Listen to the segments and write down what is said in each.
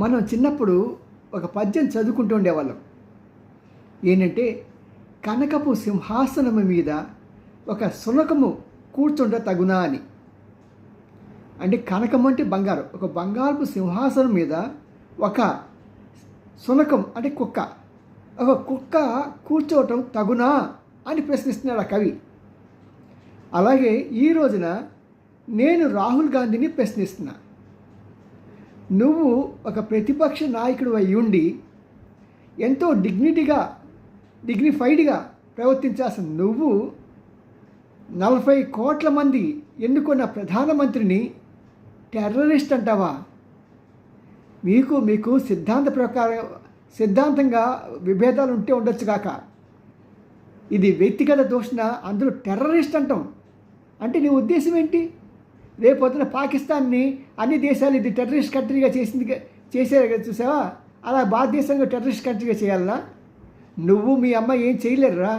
మనం చిన్నప్పుడు ఒక పద్యం చదువుకుంటూ ఉండేవాళ్ళం. ఏంటంటే, కనకపు సింహాసనము మీద ఒక శునకము కూర్చుంట తగునా అని. అంటే కనకం అంటే బంగారం. ఒక బంగారపు సింహాసనం మీద ఒక శునకం అంటే కుక్క, ఒక కుక్క కూర్చోవటం తగునా అని ప్రశ్నిస్తున్నాడు ఆ కవి. అలాగే ఈ రోజున నేను రాహుల్ గాంధీని ప్రశ్నిస్తున్నా. నువ్వు ఒక ప్రతిపక్ష నాయకుడు అయి ఉండి ఎంతో డిగ్నిఫైడ్గా ప్రవర్తించాల్సిన నువ్వు 40 కోట్ల మంది ఎన్నుకున్న ప్రధానమంత్రిని టెర్రరిస్ట్ అంటావా? మీకు సిద్ధాంతంగా విభేదాలు ఉంటే ఉండొచ్చు కాక, ఇది వ్యక్తిగత దూషణ, అందులో టెర్రరిస్ట్ అంటాం అంటే నీ ఉద్దేశం ఏంటి? రేపొద్దున పాకిస్తాన్ని అన్ని దేశాలు ఇది టెర్రరిస్ట్ కంట్రీగా చేశారు చూసావా? అలా భారతదేశంగా టెర్రరిస్ట్ కంట్రీగా చేయాలనా? నువ్వు మీ అమ్మ ఏం చేయలేరురా.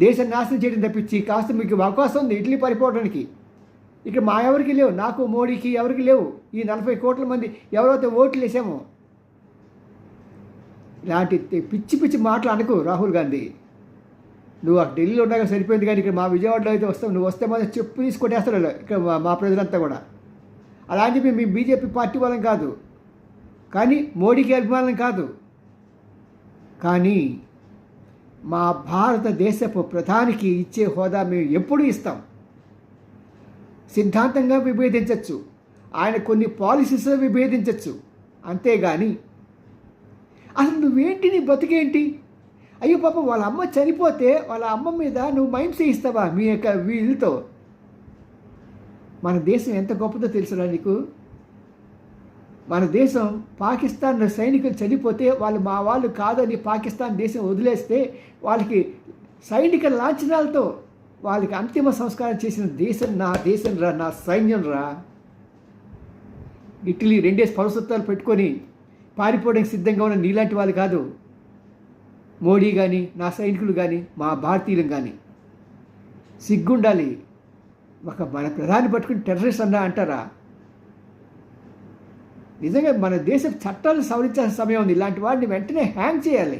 దేశం నాశనం చేయడం తప్పించి కాస్త మీకు అవకాశం ఉంది ఇటలీ పరిపోవడానికి. ఇక్కడ మా ఎవరికి లేవు, నాకు మోడీకి ఎవరికి లేవు. ఈ 40 కోట్ల మంది ఎవరైతే ఓట్లు వేసామో. ఇలాంటి పిచ్చి మాటలు అనుకో రాహుల్ గాంధీ. నువ్వు అక్కడ ఢిల్లీలో ఉండగా సరిపోయింది, కానీ ఇక్కడ మా విజయవాడలో అయితే వస్తావు. నువ్వు వస్తే మాత్రం చెప్పు తీసుకొట్టేస్తాడు ఇక్కడ మా ప్రజలంతా కూడా. అలా అని చెప్పి మేము బీజేపీ పార్టీ వాళ్ళం కాదు, కానీ మోడీకి అభిమానం కాదు. కానీ మా భారతదేశపు ప్రధానికి ఇచ్చే హోదా మేము ఎప్పుడూ ఇస్తాం. సిద్ధాంతంగా విభేదించవచ్చు, ఆయన కొన్ని పాలసీస్ విభేదించవచ్చు, అంతేగాని అసలు నువ్వేంటి, నీ బతుకేంటి? అయ్యో పాపం వాళ్ళ అమ్మ చనిపోతే వాళ్ళ అమ్మ మీద నువ్వు మైండ్ చేయిస్తావా మీ యొక్క వీళ్ళతో? మన దేశం ఎంత గొప్పదో తెలుసురా నీకు? మన దేశం పాకిస్తాన్ సైనికులు చనిపోతే వాళ్ళు మా వాళ్ళు కాదని పాకిస్తాన్ దేశం వదిలేస్తే వాళ్ళకి సైనిక లాంఛనాలతో వాళ్ళకి అంతిమ సంస్కారం చేసిన దేశం నా దేశం రా, నా సైన్యం రా. ఇటలీ 2 పౌరసత్వాలు పెట్టుకొని పారిపోవడానికి సిద్ధంగా ఉన్న నీలాంటి వాళ్ళు కాదు మోడీ కానీ, నా సైనికులు కానీ, మా భారతీయులు కానీ. సిగ్గుండాలి. మన ప్రధాని పట్టుకుని టెర్రరిస్ట్ అంటారా? నిజంగా మన దేశ చట్టాలు సవరించాల్సిన సమయం ఉంది. ఇలాంటి వాడిని వెంటనే హ్యాంగ్ చేయాలి.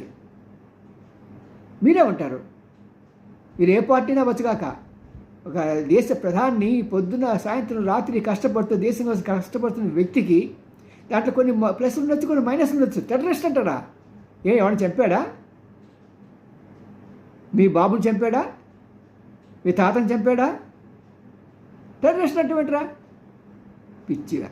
మీరే ఉంటారు, మీరు ఏ పార్టీనా వచ్చగాక. ఒక దేశ ప్రధాని పొద్దున సాయంత్రం రాత్రి కష్టపడుతూ దేశం కోసం కష్టపడుతున్న వ్యక్తికి దాంట్లో కొన్ని ప్లస్ ఉండొచ్చు, కొన్ని మైనస్ ఉండొచ్చు. టెర్రరిస్ట్ అంటారా? ఎవరిని చంపాడా? మీ బాబుని చంపాడా? మీ తాతని చంపాడా? టెర్రరిస్ట్ అంటే ఏంట్రా? పిచ్చిగా.